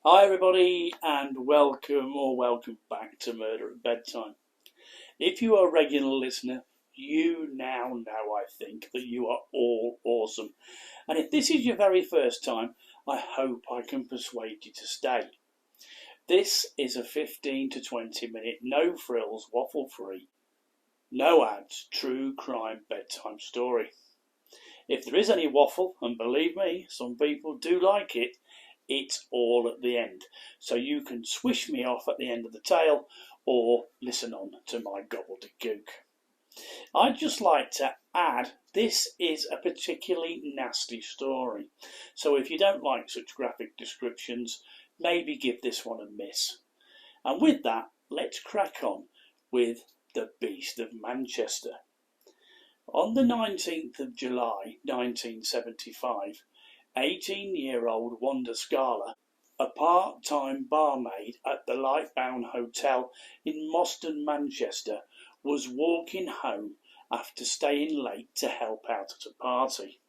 Hi everybody and welcome back to Murder at Bedtime. If you are a regular listener, you now know, I think, that you are all awesome. And if this is your very first time, I hope I can persuade you to stay. This is a 15 to 20 minute, no frills, waffle free, no ads, true crime bedtime story. If there is any waffle, and believe me, some people do like it, it's all at the end. So you can swish me off at the end of the tale or listen on to my gobbledygook. I'd just like to add, this is a particularly nasty story. So if you don't like such graphic descriptions, maybe give this one a miss. And with that, let's crack on with The Beast of Manchester. On the 19th of July 1975, 18-year-old Wanda Scala, a part-time barmaid at the Lightbound Hotel in Moston, Manchester, was walking home after staying late to help out at a party.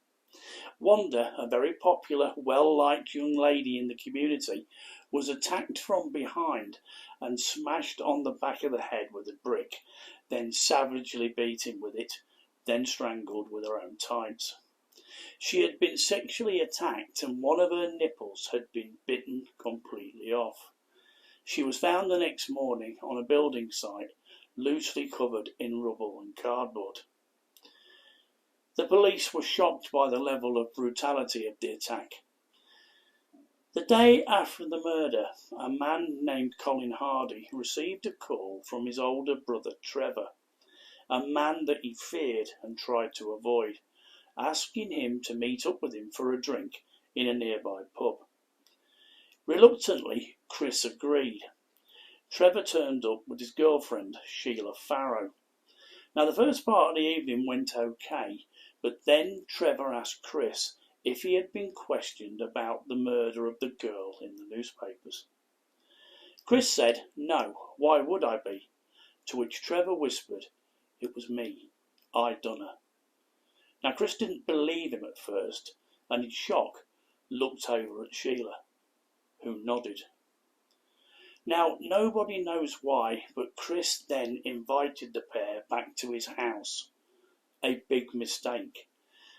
Wanda, a very popular, well-liked young lady in the community, was attacked from behind and smashed on the back of the head with a brick, then savagely beaten with it, then strangled with her own tights. She had been sexually attacked and one of her nipples had been bitten completely off. She was found the next morning on a building site, loosely covered in rubble and cardboard. The police were shocked by the level of brutality of the attack. The day after the murder, a man named Colin Hardy received a call from his older brother Trevor, a man that he feared and tried to avoid, asking him to meet up with him for a drink in a nearby pub. Reluctantly, Chris agreed. Trevor turned up with his girlfriend, Sheila Farrow. Now, the first part of the evening went okay, but then Trevor asked Chris if he had been questioned about the murder of the girl in the newspapers. Chris said, "No, why would I be?" To which Trevor whispered, "It was me. I done her." Now, Chris didn't believe him at first, and in shock looked over at Sheila, who nodded. Now, nobody knows why, but Chris then invited the pair back to his house. A big mistake.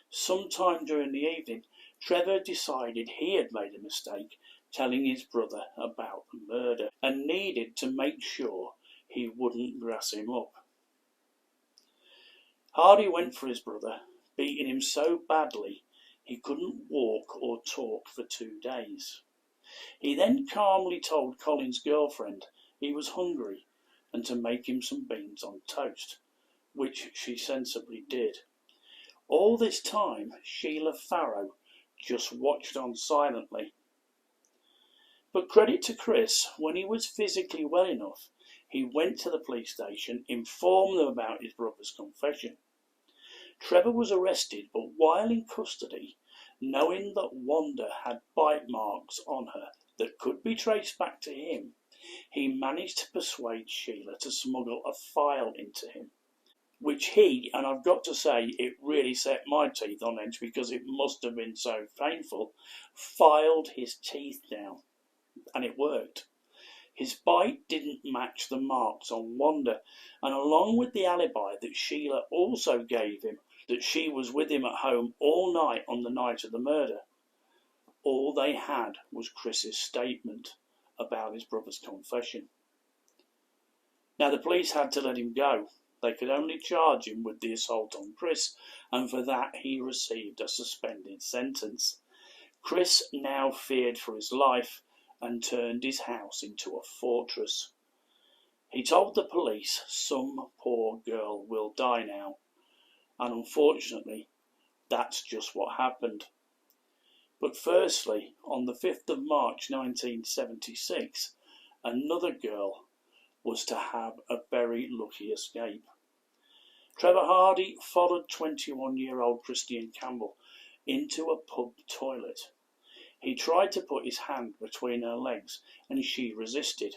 Sometime during the evening, Trevor decided he had made a mistake telling his brother about the murder and needed to make sure he wouldn't grass him up. Hardy went for his brother, beating him so badly he couldn't walk or talk for 2 days. He then calmly told Colin's girlfriend he was hungry and to make him some beans on toast, which she sensibly did. All this time, Sheila Farrow just watched on silently. But credit to Chris, when he was physically well enough, he went to the police station, informed them about his brother's confession. Trevor was arrested, but while in custody, knowing that Wanda had bite marks on her that could be traced back to him, he managed to persuade Sheila to smuggle a file into him, which he, and I've got to say it really set my teeth on edge because it must have been so painful, filed his teeth down. And it worked. His bite didn't match the marks on Wanda, and along with the alibi that Sheila also gave him, that she was with him at home all night on the night of the murder, all they had was Chris's statement about his brother's confession. Now, the police had to let him go. They could only charge him with the assault on Chris, and for that he received a suspended sentence. Chris now feared for his life and turned his house into a fortress. He told the police some poor girl will die now, and unfortunately that's just what happened. But firstly, on the 5th of March 1976, another girl was to have a very lucky escape. Trevor Hardy followed 21-year-old Christian Campbell into a pub toilet. He tried to put his hand between her legs and she resisted.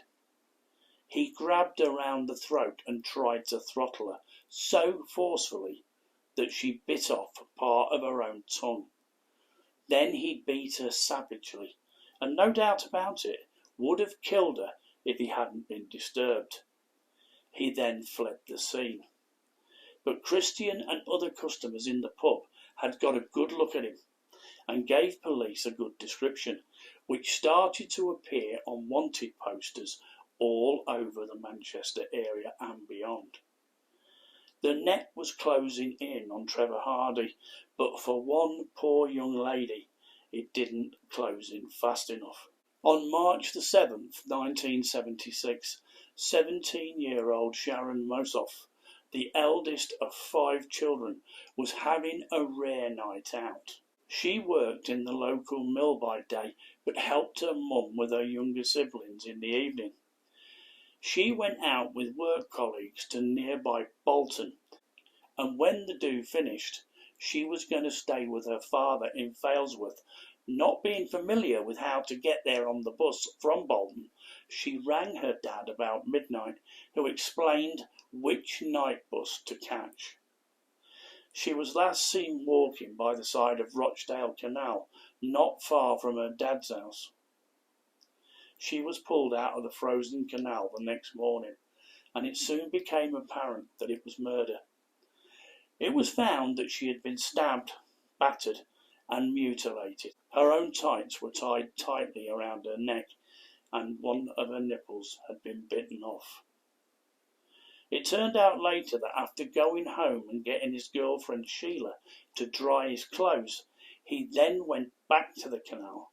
He grabbed her round the throat and tried to throttle her so forcefully that she bit off part of her own tongue. Then he beat her savagely, and no doubt about it, would have killed her if he hadn't been disturbed. He then fled the scene. But Christian and other customers in the pub had got a good look at him and gave police a good description, which started to appear on wanted posters all over the Manchester area and beyond. The net was closing in on Trevor Hardy, but for one poor young lady, it didn't close in fast enough. On March the 7th, 1976, 17-year-old Sharon Moseof, the eldest of 5 children, was having a rare night out. She worked in the local mill by day, but helped her mum with her younger siblings in the evening. She went out with work colleagues to nearby Bolton, and when the do finished, she was going to stay with her father in Failsworth. Not being familiar with how to get there on the bus from Bolton, she rang her dad about midnight, who explained which night bus to catch. She was last seen walking by the side of Rochdale Canal, not far from her dad's house. She was pulled out of the frozen canal the next morning, and it soon became apparent that it was murder. It was found that she had been stabbed, battered, and mutilated. Her own tights were tied tightly around her neck, and one of her nipples had been bitten off. It turned out later that after going home and getting his girlfriend Sheila to dry his clothes, he then went back to the canal.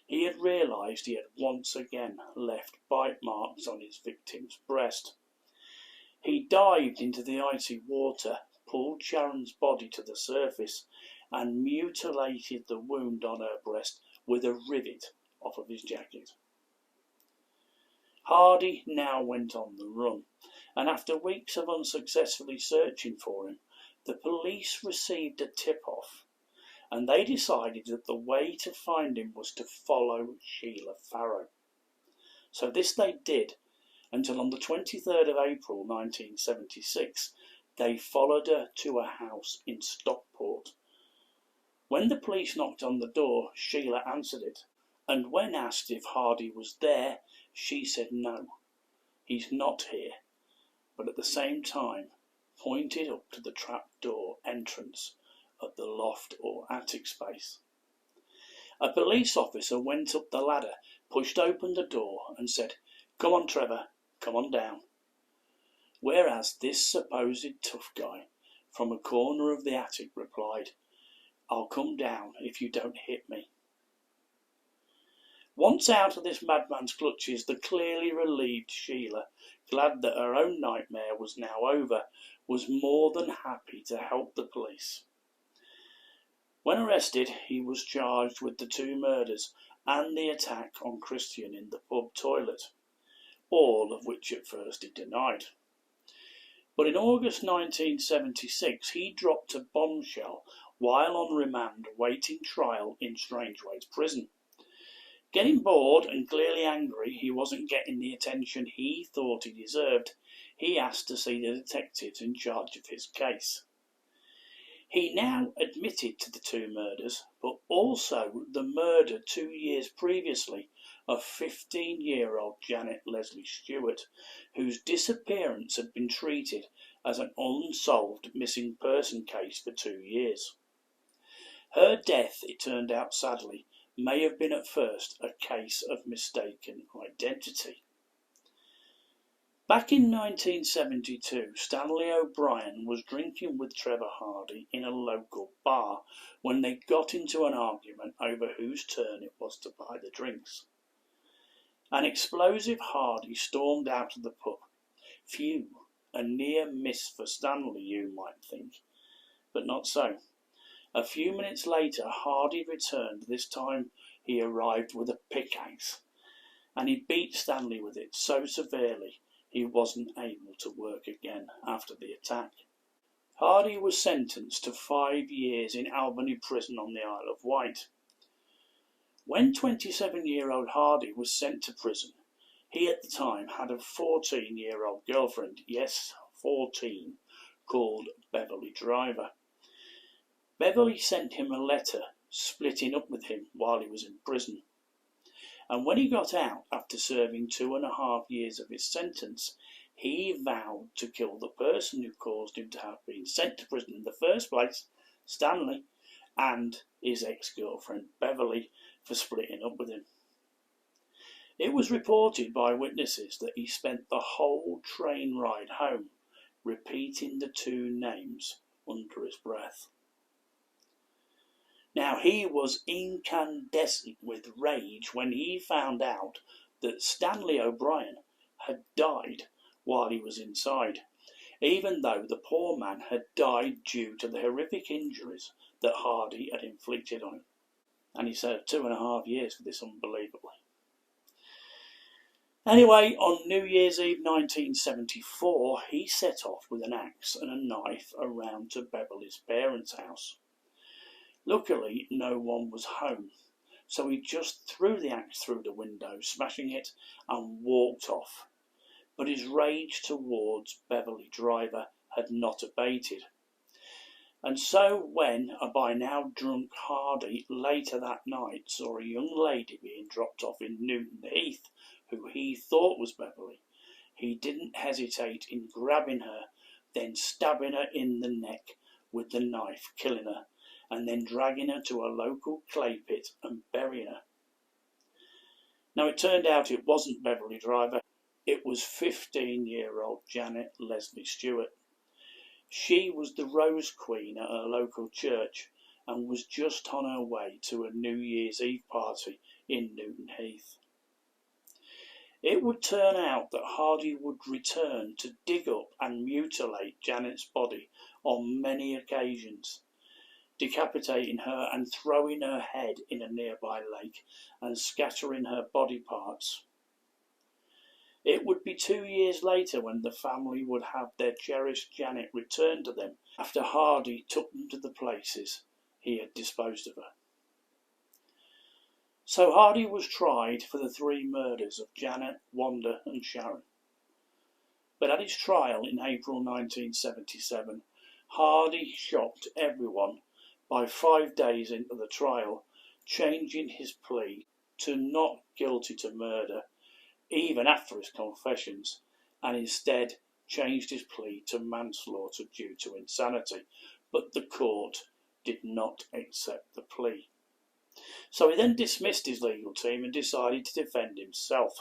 He had realised he had once again left bite marks on his victim's breast. He dived into the icy water, pulled Sharon's body to the surface, and mutilated the wound on her breast with a rivet off of his jacket. Hardy now went on the run, and after weeks of unsuccessfully searching for him, the police received a tip-off, and they decided that the way to find him was to follow Sheila Farrow. So this they did, until on the 23rd of April 1976, they followed her to a house in Stockport. When the police knocked on the door, Sheila answered it, and when asked if Hardy was there, she said no, he's not here, but at the same time pointed up to the trapdoor entrance of the loft or attic space. A police officer went up the ladder, pushed open the door and said, "Come on, Trevor, come on down." Whereas this supposed tough guy from a corner of the attic replied, "I'll come down if you don't hit me." Once out of this madman's clutches, the clearly relieved Sheila, glad that her own nightmare was now over, was more than happy to help the police. When arrested, he was charged with the 2 murders and the attack on Christian in the pub toilet, all of which at first he denied. But in August 1976, he dropped a bombshell while on remand awaiting trial in Strangeways Prison. Getting bored and clearly angry he wasn't getting the attention he thought he deserved, he asked to see the detectives in charge of his case. He now admitted to the 2 murders, but also the murder 2 years previously of 15-year-old Janet Leslie Stewart, whose disappearance had been treated as an unsolved missing person case for 2 years. Her death, it turned out sadly, may have been at first a case of mistaken identity. Back in 1972, Stanley O'Brien was drinking with Trevor Hardy in a local bar when they got into an argument over whose turn it was to buy the drinks. An explosive Hardy stormed out of the pub. Phew, a near miss for Stanley, you might think, but not so. A few minutes later, Hardy returned. This time he arrived with a pickaxe, and he beat Stanley with it so severely he wasn't able to work again after the attack. Hardy was sentenced to 5 years in Albany Prison on the Isle of Wight. When 27-year-old Hardy was sent to prison, he at the time had a 14-year-old girlfriend, yes, 14, called Beverly Driver. Beverly sent him a letter splitting up with him while he was in prison. And when he got out after serving 2.5 years of his sentence, he vowed to kill the person who caused him to have been sent to prison in the first place, Stanley, and his ex-girlfriend Beverly for splitting up with him. It was reported by witnesses that he spent the whole train ride home repeating the two names under his breath. Now, he was incandescent with rage when he found out that Stanley O'Brien had died while he was inside, even though the poor man had died due to the horrific injuries that Hardy had inflicted on him. And he served 2.5 years for this, unbelievably. Anyway, on New Year's Eve 1974, he set off with an axe and a knife around to Beverly's parents' house. Luckily, no one was home, so he just threw the axe through the window, smashing it, and walked off. But his rage towards Beverly Driver had not abated. And so when a by now drunk Hardy later that night saw a young lady being dropped off in Newton Heath, who he thought was Beverly, he didn't hesitate in grabbing her, then stabbing her in the neck with the knife, killing her, and then dragging her to a local clay pit and burying her. Now, it turned out it wasn't Beverly Driver. It was 15-year-old Janet Leslie Stewart. She was the Rose Queen at her local church and was just on her way to a New Year's Eve party in Newton Heath. It would turn out that Hardy would return to dig up and mutilate Janet's body on many occasions, decapitating her and throwing her head in a nearby lake and scattering her body parts. It would be 2 years later when the family would have their cherished Janet returned to them after Hardy took them to the places he had disposed of her. So Hardy was tried for the 3 murders of Janet, Wanda and Sharon. But at his trial in April 1977, Hardy shocked everyone by 5 days into the trial, changing his plea to not guilty to murder, even after his confessions, and instead changed his plea to manslaughter due to insanity, but the court did not accept the plea. So he then dismissed his legal team and decided to defend himself.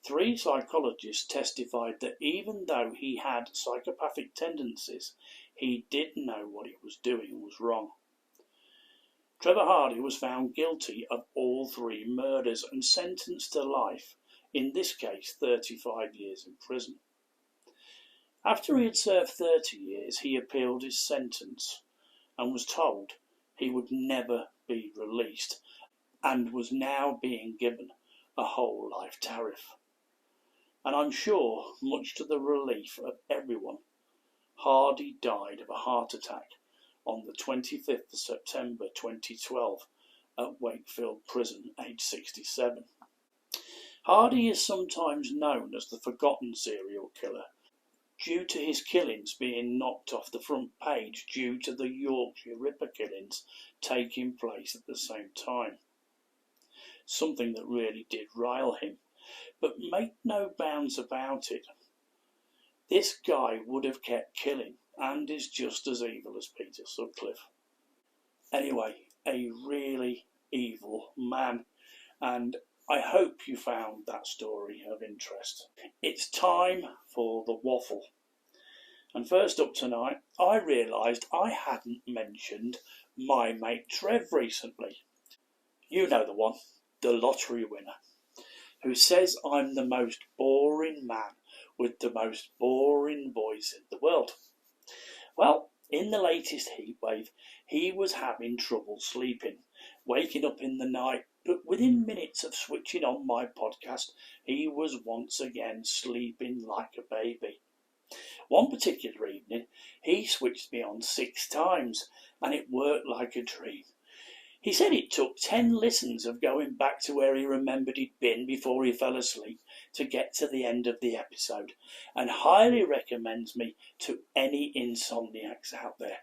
3 psychologists testified that even though he had psychopathic tendencies, he did know what he was doing was wrong. Trevor Hardy was found guilty of all 3 murders and sentenced to life, in this case 35 years in prison. After he had served 30 years, he appealed his sentence and was told he would never be released and was now being given a whole life tariff. And I'm sure, much to the relief of everyone, Hardy died of a heart attack on the 25th of September 2012 at Wakefield Prison, aged 67. Hardy is sometimes known as the forgotten serial killer, due to his killings being knocked off the front page due to the Yorkshire Ripper killings taking place at the same time. Something that really did rile him, but make no bounds about it, this guy would have kept killing and is just as evil as Peter Sutcliffe. Anyway, a really evil man, and I hope you found that story of interest. It's time for the waffle. And first up tonight, I realised I hadn't mentioned my mate Trev recently. You know the one, the lottery winner, who says I'm the most boring man with the most boring voice in the world. Well, in the latest heatwave, he was having trouble sleeping, waking up in the night, but within minutes of switching on my podcast, he was once again sleeping like a baby. One particular evening, he switched me on 6 times, and it worked like a dream. He said it took 10 listens of going back to where he remembered he'd been before he fell asleep to get to the end of the episode, and highly recommends me to any insomniacs out there.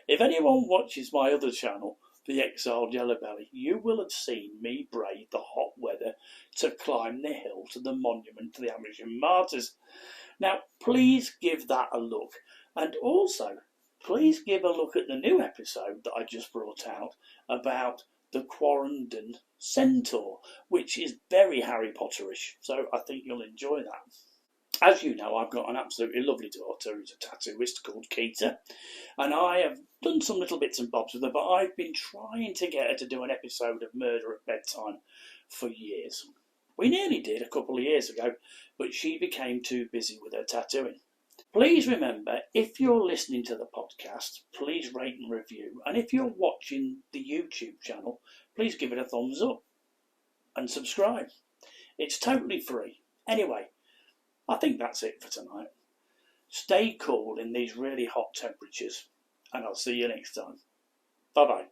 If anyone watches my other channel, the exiled Yellowbelly, you will have seen me brave the hot weather to climb the hill to the monument to the American martyrs. Now, please give that a look. And also, please give a look at the new episode that I just brought out about the Quarrenden Centaur, which is very Harry Potterish. So I think you'll enjoy that. As you know, I've got an absolutely lovely daughter who's a tattooist called Keita, and I have done some little bits and bobs with her, but I've been trying to get her to do an episode of Murder at Bedtime for years. We nearly did a couple of years ago, but she became too busy with her tattooing. Please remember, if you're listening to the podcast, please rate and review, and if you're watching the YouTube channel, please give it a thumbs up and subscribe. It's totally free. Anyway, I think that's it for tonight. Stay cool in these really hot temperatures, and I'll see you next time. Bye-bye.